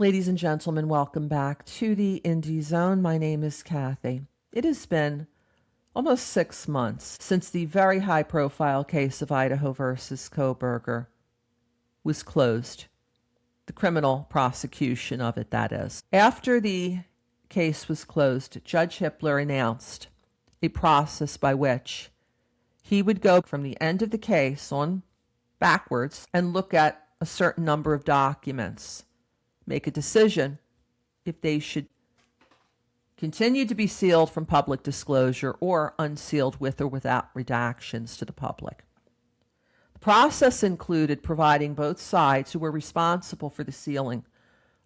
Ladies and gentlemen, welcome back to the Indie Zone. My name is Kathy. It has been almost 6 months since the very high-profile case of Idaho versus Kohberger was closed. The criminal prosecution of it, that is. After the case was closed, Judge Hippler announced a process by which he would go from the end of the case on backwards and look at a certain number of documents, make a decision if they should continue to be sealed from public disclosure or unsealed with or without redactions to the public. The process included providing both sides who were responsible for the sealing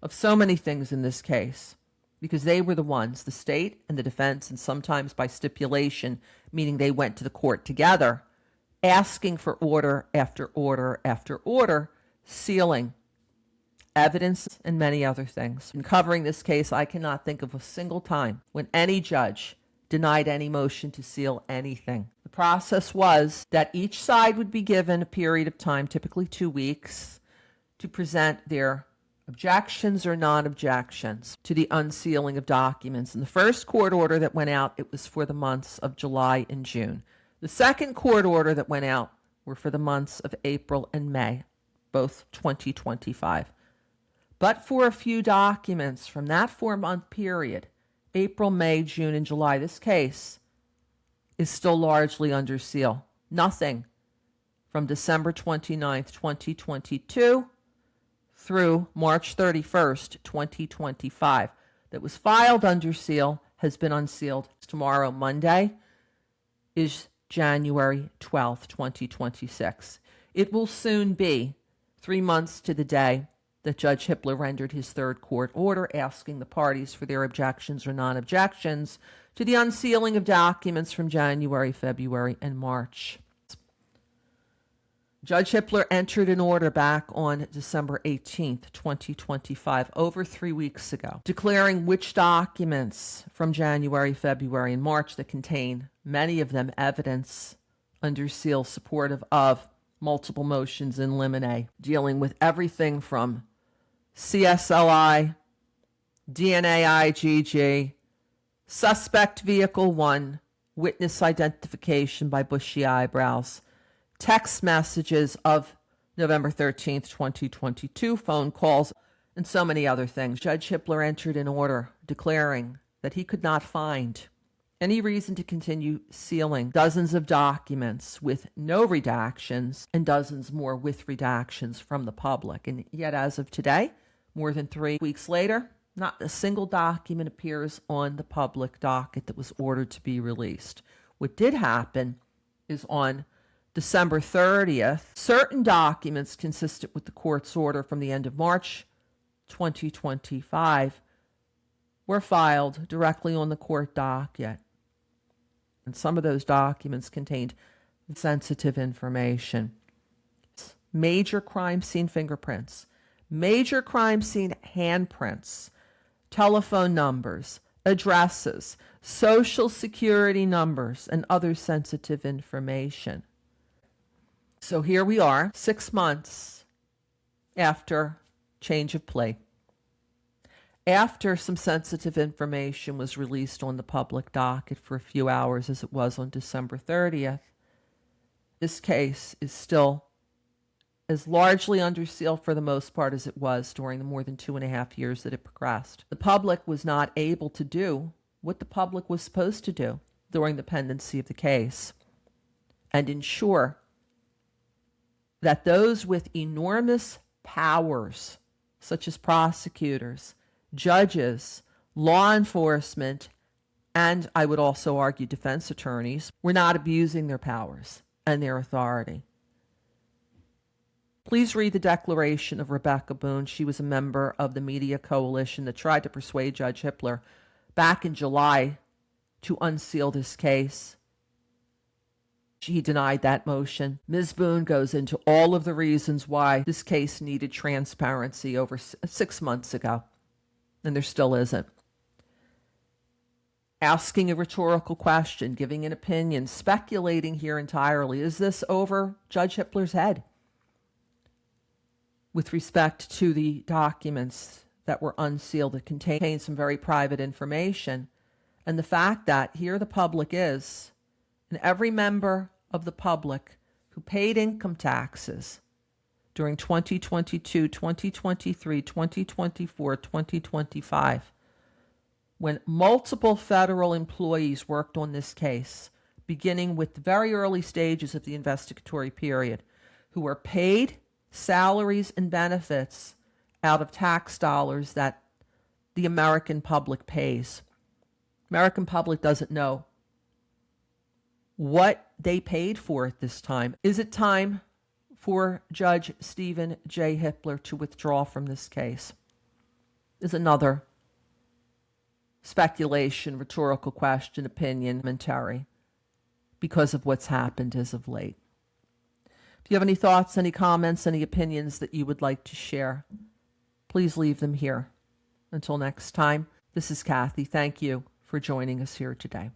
of so many things in this case, because they were the ones, the state and the defense, and sometimes by stipulation, meaning they went to the court together, asking for order after order after order, sealing evidence and many other things. In covering this case, I cannot think of a single time when any judge denied any motion to seal anything. The process was that each side would be given a period of time, typically 2 weeks, to present their objections or non-objections to the unsealing of documents. In the first court order that went out, it was for the months of July and June. The second court order that went out were for the months of April and May, both 2025. But for a few documents from that 4-month period, April, May, June, and July, this case is still largely under seal. Nothing from December 29th, 2022 through March 31st, 2025 that was filed under seal has been unsealed. Tomorrow, Monday, is January 12th, 2026. It will soon be 3 months to the day that Judge Hippler rendered his third court order asking the parties for their objections or non-objections to the unsealing of documents from January, February, and March. Judge Hippler entered an order back on December 18th, 2025, over 3 weeks ago, declaring which documents from January, February, and March that contain, many of them, evidence under seal supportive of multiple motions in limine, dealing with everything from CSLI, DNA IgG, suspect vehicle 1, witness identification by bushy eyebrows, text messages of November 13th, 2022, phone calls, and so many other things. Judge Hippler entered an order declaring that he could not find any reason to continue sealing dozens of documents with no redactions and dozens more with redactions from the public. And yet, as of today, more than 3 weeks later, not a single document appears on the public docket that was ordered to be released. What did happen is on December 30th, certain documents consistent with the court's order from the end of March 2025 were filed directly on the court docket. And some of those documents contained sensitive information. Major crime scene fingerprints, major crime scene handprints, telephone numbers, addresses, social security numbers, and other sensitive information. So here we are, 6 months after change of plea. After some sensitive information was released on the public docket for a few hours, as it was on December 30th, this case is still as largely under seal for the most part as it was during the more than 2.5 years that it progressed. The public was not able to do what the public was supposed to do during the pendency of the case and ensure that those with enormous powers, such as prosecutors, judges, law enforcement, and I would also argue defense attorneys, were not abusing their powers and their authority. Please read the declaration of Rebecca Boone. She was a member of the media coalition that tried to persuade Judge Hippler back in July to unseal this case. He denied that motion. Ms. Boone goes into all of the reasons why this case needed transparency over 6 months ago, and there still isn't. Asking a rhetorical question, giving an opinion, speculating here entirely. Is this over Judge Hippler's head with respect to the documents that were unsealed that contained some very private information. And the fact that here the public is, and every member of the public who paid income taxes during 2022, 2023, 2024, 2025, when multiple federal employees worked on this case, beginning with the very early stages of the investigatory period, who were paid salaries and benefits out of tax dollars that the American public pays. American public doesn't know what they paid for at this time. Is it time for Judge Stephen J. Hippler to withdraw from this case? Is another speculation, rhetorical question, opinion, commentary, because of what's happened as of late. If you have any thoughts, any comments, any opinions that you would like to share, please leave them here. Until next time, this is Kathy. Thank you for joining us here today.